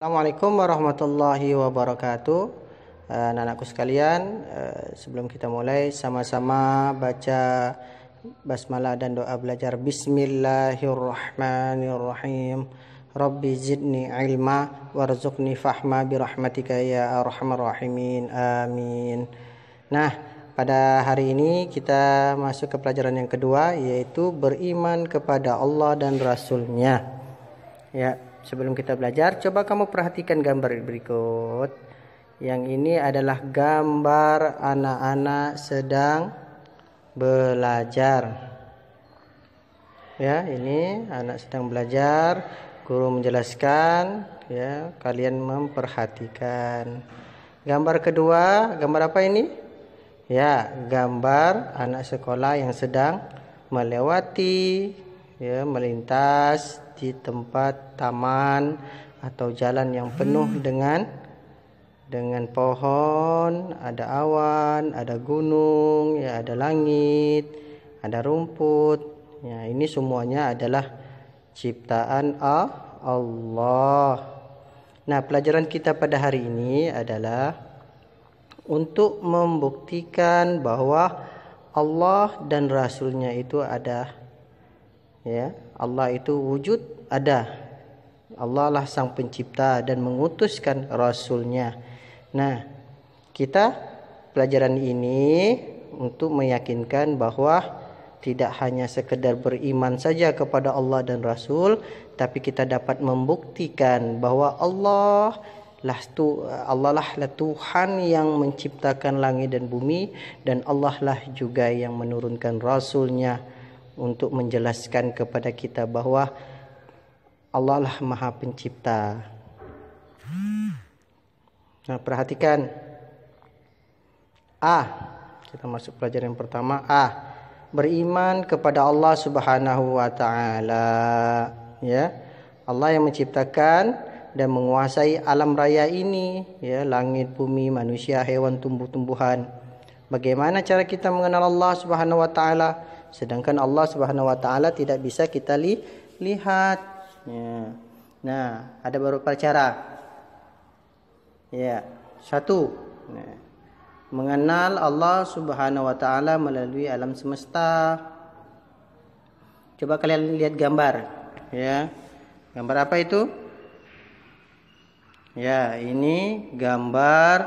Assalamualaikum warahmatullahi wabarakatuh. Anak-anakku sekalian, sebelum kita mulai sama-sama baca basmalah dan doa belajar. Bismillahirrahmanirrahim. Rabbi zidni ilma warzuqni fahma birahmatika ya arhamar rahimin. Amin. Nah, pada hari ini kita masuk ke pelajaran yang kedua, yaitu beriman kepada Allah dan Rasul-Nya. Ya, sebelum kita belajar, coba kamu perhatikan gambar berikut. Yang ini adalah gambar anak-anak sedang belajar. Ya, ini anak sedang belajar. Guru menjelaskan, ya, kalian memperhatikan. Gambar kedua, gambar apa ini? Ya, gambar anak sekolah yang sedang melewati, ya, melintas di tempat taman atau jalan yang penuh dengan pohon, ada awan, ada gunung, ya, ada langit, ada rumput. Ya, ini semuanya adalah ciptaan Allah. Nah, pelajaran kita pada hari ini adalah untuk membuktikan bahwa Allah dan Rasul-Nya itu ada. Ya, Allah itu wujud, ada. Allah lah sang pencipta dan mengutuskan Rasul-Nya. Nah, kita pelajaran ini untuk meyakinkan bahwa tidak hanya sekedar beriman saja kepada Allah dan Rasul, tapi kita dapat membuktikan bahwa Allah lah Tuhan yang menciptakan langit dan bumi, dan Allah lah juga yang menurunkan Rasul-Nya untuk menjelaskan kepada kita bahwa Allah lah Maha Pencipta. Nah, perhatikan. Kita masuk pelajaran yang pertama. Beriman kepada Allah Subhanahu wa taala. Ya. Allah yang menciptakan dan menguasai alam raya ini, ya, langit, bumi, manusia, hewan, tumbuh-tumbuhan. Bagaimana cara kita mengenal Allah Subhanahu wa taala? Sedangkan Allah Subhanahu wa taala tidak bisa kita lihat. Ya. Nah, ada beberapa cara. Ya, satu, mengenal Allah Subhanahu wa taala melalui alam semesta. Coba kalian lihat gambar, ya. Gambar apa itu? Ya, ini gambar,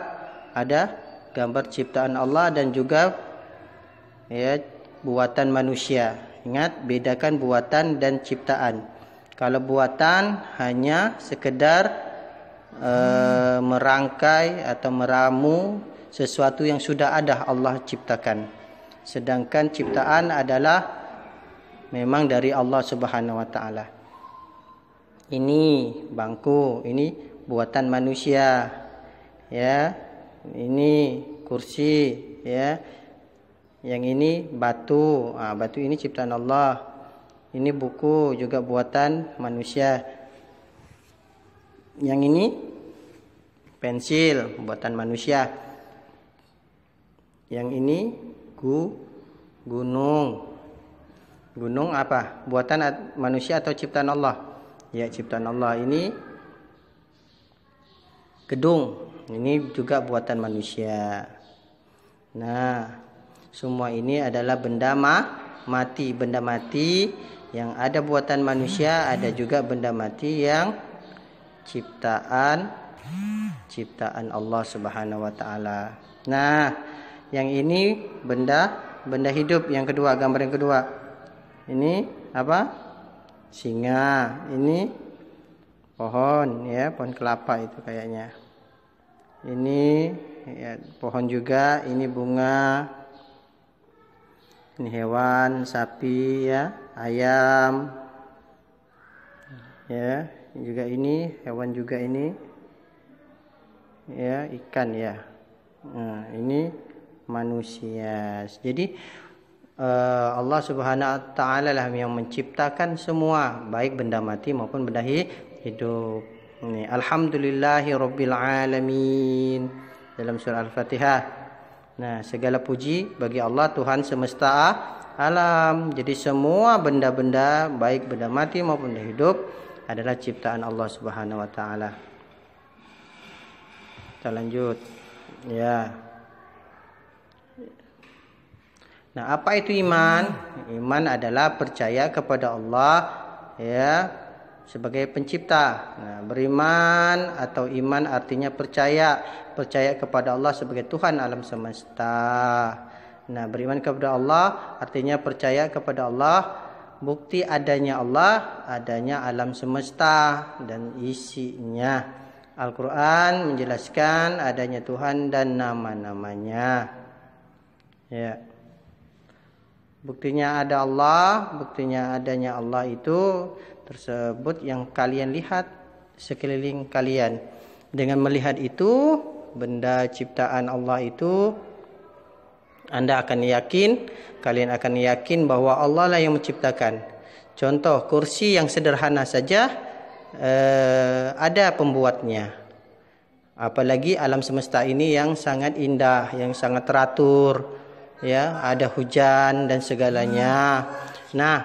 ada gambar ciptaan Allah dan juga, ya, buatan manusia. Ingat, bedakan buatan dan ciptaan. Kalau buatan hanya sekedar merangkai atau meramu sesuatu yang sudah ada Allah ciptakan. Sedangkan ciptaan adalah memang dari Allah Subhanahu wa taala. Ini bangku, ini buatan manusia. Ya. Ini kursi, ya. Yang ini batu. Batu ini ciptaan Allah. Ini buku juga buatan manusia. Yang ini pensil buatan manusia. Yang ini gunung. Gunung apa? Buatan manusia atau ciptaan Allah? Ya, ciptaan Allah. Ini gedung. Ini juga buatan manusia. Nah, semua ini adalah benda mati. Benda mati yang ada buatan manusia, ada juga benda mati yang ciptaan Allah Subhanahu wa taala. Nah, yang ini benda hidup yang kedua, gambar yang kedua. Ini apa? Singa. Ini pohon, ya, pohon kelapa itu kayaknya. Ini, ya, pohon juga, ini bunga. Ini hewan, sapi, ya, ayam. Ya, juga ini hewan juga ini. Ya, ikan, ya. Nah, ini manusia. Jadi Allah Subhanahu wa taala lah yang menciptakan semua, baik benda mati maupun benda hidup. Ini alhamdulillahirabbil alamin dalam surah Al-Fatihah. Nah, segala puji bagi Allah Tuhan semesta alam. Jadi semua benda-benda baik benda mati maupun benda hidup adalah ciptaan Allah Subhanahu wa taala. Kita lanjut. Ya. Nah, apa itu iman? Iman adalah percaya kepada Allah ya sebagai pencipta. Nah, beriman atau iman artinya percaya kepada Allah sebagai Tuhan alam semesta. Nah, beriman kepada Allah artinya percaya kepada Allah, bukti adanya Allah, adanya alam semesta dan isinya. Al-Quran menjelaskan adanya Tuhan dan nama-namanya. Ya. Buktinya ada Allah, buktinya adanya Allah itu tersebut yang kalian lihat sekeliling kalian. Dengan melihat itu, benda ciptaan Allah itu, Anda akan yakin, kalian akan yakin bahwa Allah lah yang menciptakan. Contoh, kursi yang sederhana saja ada pembuatnya. Apalagi alam semesta ini yang sangat indah, yang sangat teratur. Ya, ada hujan dan segalanya. Nah,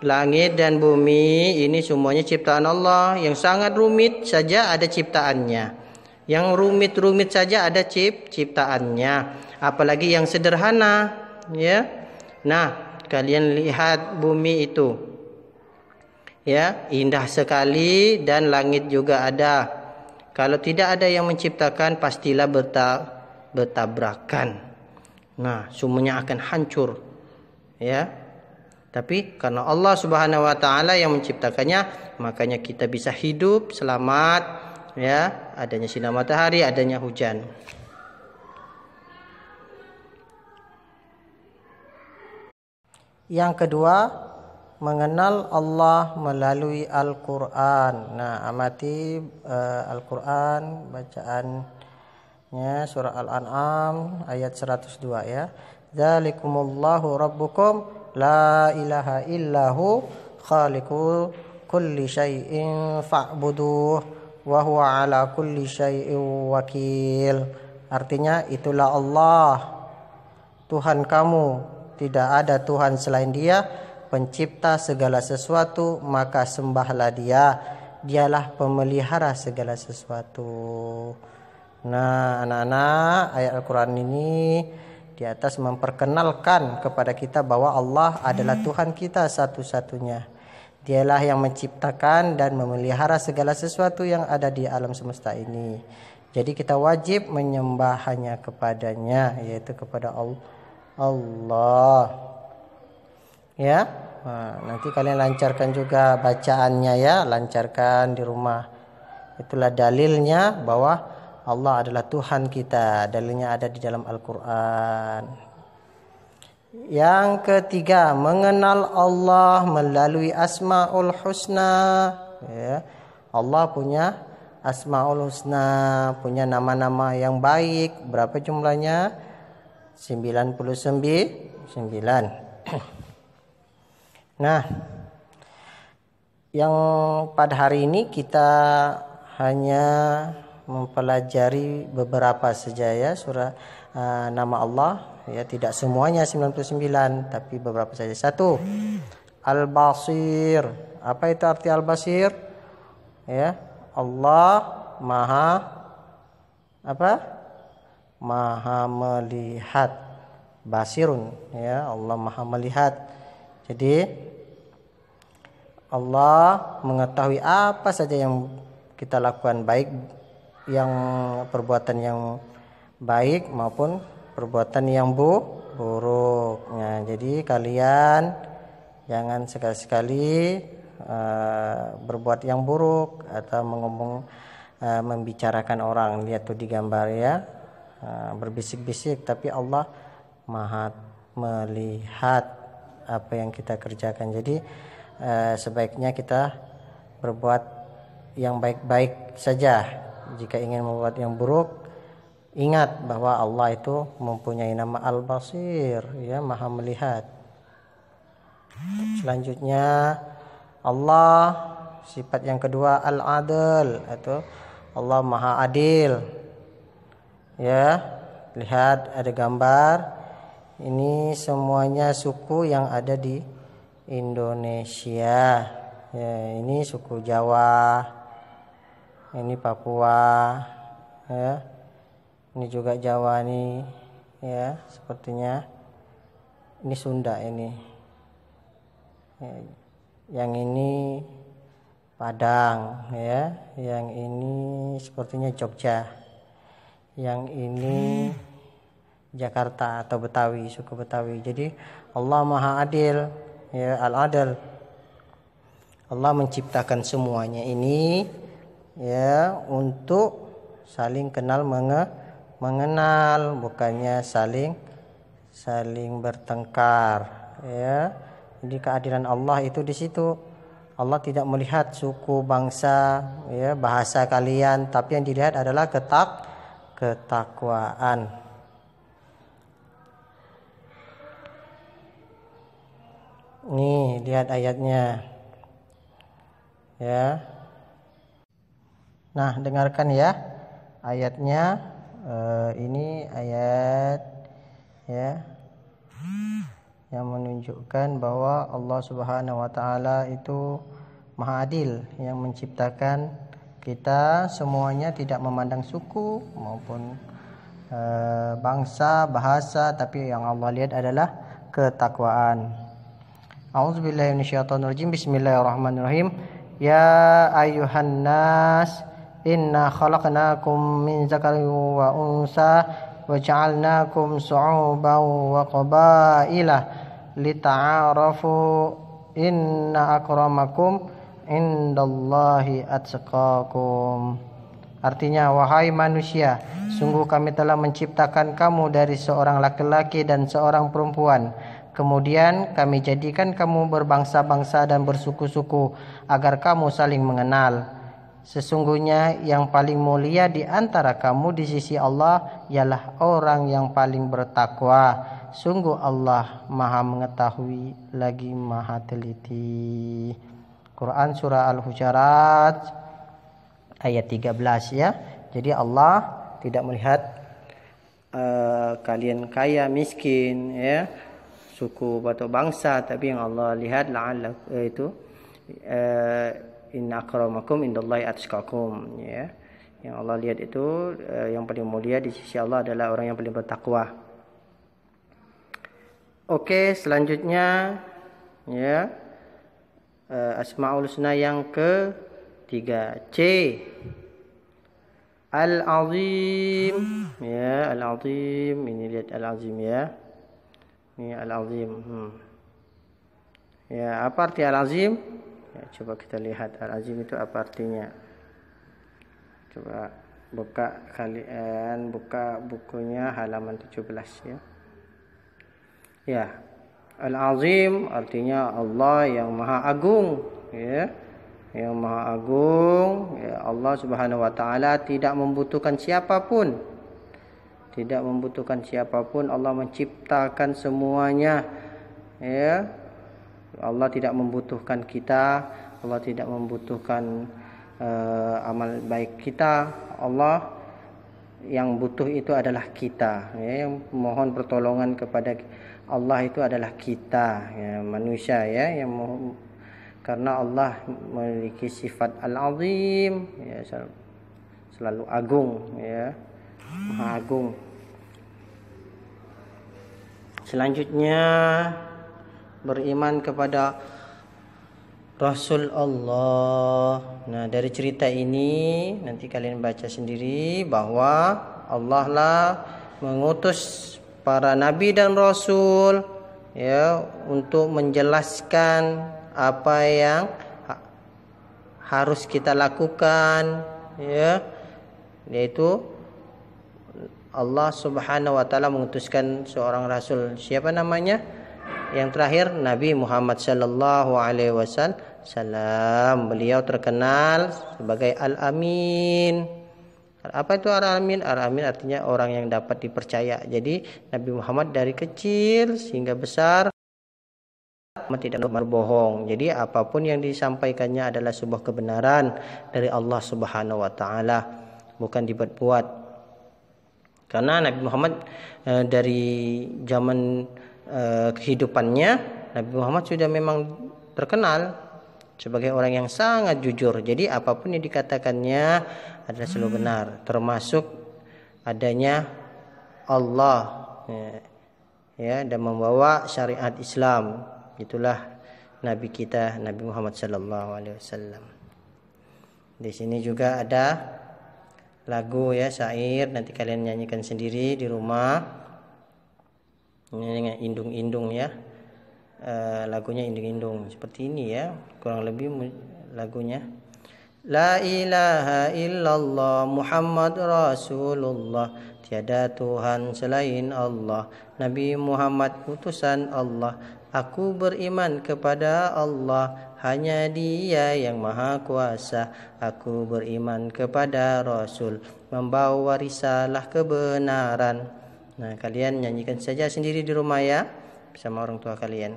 langit dan bumi ini semuanya ciptaan Allah. Yang sangat rumit saja ada ciptaannya. Yang rumit-rumit saja ada ciptaannya. Apalagi yang sederhana, ya. Nah, kalian lihat bumi itu. Ya, indah sekali dan langit juga ada. Kalau tidak ada yang menciptakan, pastilah bertabrakan. Nah, semuanya akan hancur. Ya. Tapi karena Allah Subhanahu wa taala yang menciptakannya, makanya kita bisa hidup selamat, ya, adanya sinar matahari, adanya hujan. Yang kedua, mengenal Allah melalui Al-Quran. Nah, amati Al-Quran bacaannya surah Al-An'am ayat 102 ya. Dzalikumullahu rabbukum la ilaha illahu khaliqu kulli syai'in fa'buduh wa huwa ala kulli syai'in wakil. Artinya, itulah Allah Tuhan kamu, tidak ada Tuhan selain Dia, pencipta segala sesuatu, maka sembahlah Dia. Dialah pemelihara segala sesuatu. Nah, anak-anak, ayat Al-Quran ini di atas memperkenalkan kepada kita bahwa Allah adalah Tuhan kita satu-satunya. Dialah yang menciptakan dan memelihara segala sesuatu yang ada di alam semesta ini. Jadi kita wajib menyembah hanya kepadanya, yaitu kepada Allah. Ya, nah, nanti kalian lancarkan juga bacaannya ya, lancarkan di rumah. Itulah dalilnya bahwa Allah adalah Tuhan kita. Dalilnya ada di dalam Al-Quran. Yang ketiga, mengenal Allah melalui Asmaul Husna. Ya, Allah punya Asmaul Husna, punya nama-nama yang baik. Berapa jumlahnya? 99. Nah, yang pada hari ini kita hanya mempelajari beberapa saja ya surah nama Allah ya, tidak semuanya 99 tapi beberapa saja. 1, Al-Basir. Apa itu arti Al-Basir? Ya, Allah Maha apa? Maha melihat. Basirun ya, Allah Maha melihat. Jadi Allah mengetahui apa saja yang kita lakukan, baik yang perbuatan yang baik maupun perbuatan yang buruk. Nah, jadi kalian jangan sekali-sekali berbuat yang buruk atau membicarakan orang. Lihat tuh di gambar ya, berbisik-bisik, tapi Allah Maha melihat apa yang kita kerjakan. Jadi sebaiknya kita berbuat yang baik-baik saja. Jika ingin membuat yang buruk, ingat bahwa Allah itu mempunyai nama Al-Basir ya, Maha melihat. Selanjutnya Allah, sifat yang kedua Al-Adil, atau Allah Maha Adil. Ya, lihat ada gambar. Ini semuanya suku yang ada di Indonesia. Ya, ini suku Jawa. Ini Papua, ya. Ini juga Jawa nih, ya, sepertinya. Ini Sunda ini. Ya, yang ini Padang, ya. Yang ini sepertinya Jogja. Yang ini Jakarta atau Betawi, suku Betawi. Jadi Allah Maha Adil, ya, Al-Adil. Allah menciptakan semuanya ini, ya, untuk saling kenal mengenal, bukannya saling bertengkar, ya. Jadi keadilan Allah itu di situ. Allah tidak melihat suku, bangsa, ya, bahasa kalian, tapi yang dilihat adalah ketakwaan. Nih, lihat ayatnya. Ya. Nah, dengarkan ya ayatnya. Ini ayat, ya, yang menunjukkan bahwa Allah Subhanahu wa taala itu Maha Adil, yang menciptakan kita semuanya tidak memandang suku maupun bangsa, bahasa, tapi yang Allah lihat adalah ketakwaan. A'udzubillahi minasyaitonirrajim. Bismillahirrahmanirrahim. Ya ayuhan nas, inna khalaqnakum min zakarin wa unsa wa ja'alnakum su'uban wa qabaila lita'arafu inna akramakum indallahi atqakum. Artinya, wahai manusia, sungguh kami telah menciptakan kamu dari seorang laki-laki dan seorang perempuan. Kemudian kami jadikan kamu berbangsa-bangsa dan bersuku-suku agar kamu saling mengenal. Sesungguhnya yang paling mulia di antara kamu di sisi Allah ialah orang yang paling bertakwa. Sungguh Allah Maha mengetahui lagi Maha teliti. Quran surah Al-Hujurat ayat 13, ya. Jadi Allah tidak melihat kalian kaya miskin, ya, suku atau bangsa, tapi yang Allah lihat inna akramakum indallahi atqakum, ya. Yang Allah lihat itu yang paling mulia di sisi Allah adalah orang yang paling bertakwa. Oke, selanjutnya, ya, Asmaul Husna yang ketiga, C, Al-Azim, ya, Al-Azim. Ini lihat Al-Azim, ya. Ini Al-Azim. Ya, apa arti Al-Azim? Ya, coba kita lihat Al-Azim itu apa artinya. Coba buka bukunya halaman 17, ya. Ya, Al-Azim artinya Allah yang Maha Agung, ya. Yang Maha Agung, ya. Allah Subhanahu wa taala tidak membutuhkan siapapun. Tidak membutuhkan siapapun. Allah menciptakan semuanya, ya. Allah tidak membutuhkan kita. Allah tidak membutuhkan amal baik kita. Allah yang butuh itu adalah kita, ya. Yang mohon pertolongan kepada Allah itu adalah kita, ya, manusia, ya, yang karena Allah memiliki sifat Al-Azim, ya, selalu agung, ya, Maha Agung. Selanjutnya, beriman kepada Rasul Allah. Nah, dari cerita ini nanti kalian baca sendiri bahwa Allah lah mengutus para nabi dan rasul, ya, untuk menjelaskan apa yang harus kita lakukan, ya, yaitu Allah Subhanahu wa taala mengutuskan seorang rasul. Siapa namanya? Yang terakhir Nabi Muhammad sallallahu alaihi wasallam. Beliau terkenal sebagai Al-Amin. Apa itu Al-Amin? Al-Amin artinya orang yang dapat dipercaya. Jadi Nabi Muhammad dari kecil sehingga besar tidak berbohong. Jadi apapun yang disampaikannya adalah sebuah kebenaran dari Allah Subhanahu wa taala, bukan dibuat-buat. Karena Nabi Muhammad dari zaman kehidupannya, Nabi Muhammad sudah memang terkenal, sebagai orang yang sangat jujur. Jadi apapun yang dikatakannya adalah selalu benar, termasuk adanya Allah ya, dan membawa syariat Islam. Itulah Nabi kita, Nabi Muhammad sallallahu alaihi wasallam. Di sini juga ada lagu ya, syair, nanti kalian nyanyikan sendiri di rumah. Ini indung-indung ya. Lagunya indung-indung seperti ini ya, kurang lebih lagunya. La ilaha illallah Muhammad Rasulullah, tiada Tuhan selain Allah, Nabi Muhammad utusan Allah. Aku beriman kepada Allah, hanya Dia yang maha kuasa. Aku beriman kepada Rasul, membawa risalah kebenaran. Nah, kalian nyanyikan saja sendiri di rumah ya, bersama orang tua kalian.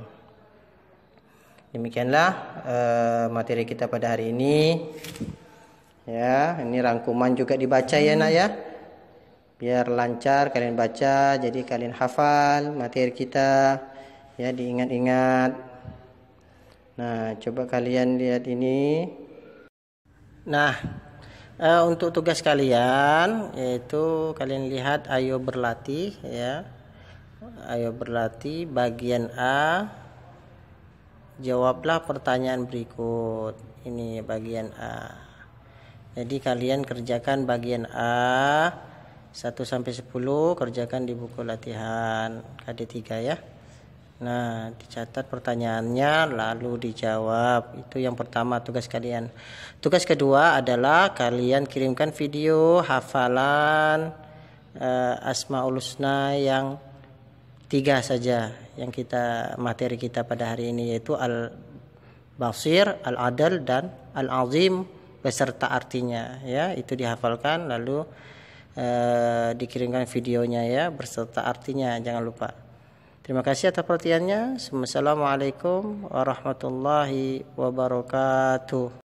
Demikianlah materi kita pada hari ini. Ya, ini rangkuman juga dibaca ya nak ya. Biar lancar kalian baca, jadi kalian hafal materi kita. Ya, diingat-ingat. Nah, coba kalian lihat ini. Nah, untuk tugas kalian yaitu kalian lihat ayo berlatih ya. Ayo berlatih bagian A. Jawablah pertanyaan berikut. Ini bagian A. Jadi kalian kerjakan bagian A 1 sampai 10, kerjakan di buku latihan KD3 ya. Nah, dicatat pertanyaannya lalu dijawab. Itu yang pertama tugas kalian. Tugas kedua adalah kalian kirimkan video hafalan Asmaul Husna yang 3 saja yang materi kita pada hari ini, yaitu Al-Basir, Al-Adal dan Al-Azim beserta artinya ya. Itu dihafalkan lalu dikirimkan videonya ya beserta artinya, jangan lupa. Terima kasih atas perhatiannya. Assalamualaikum warahmatullahi wabarakatuh.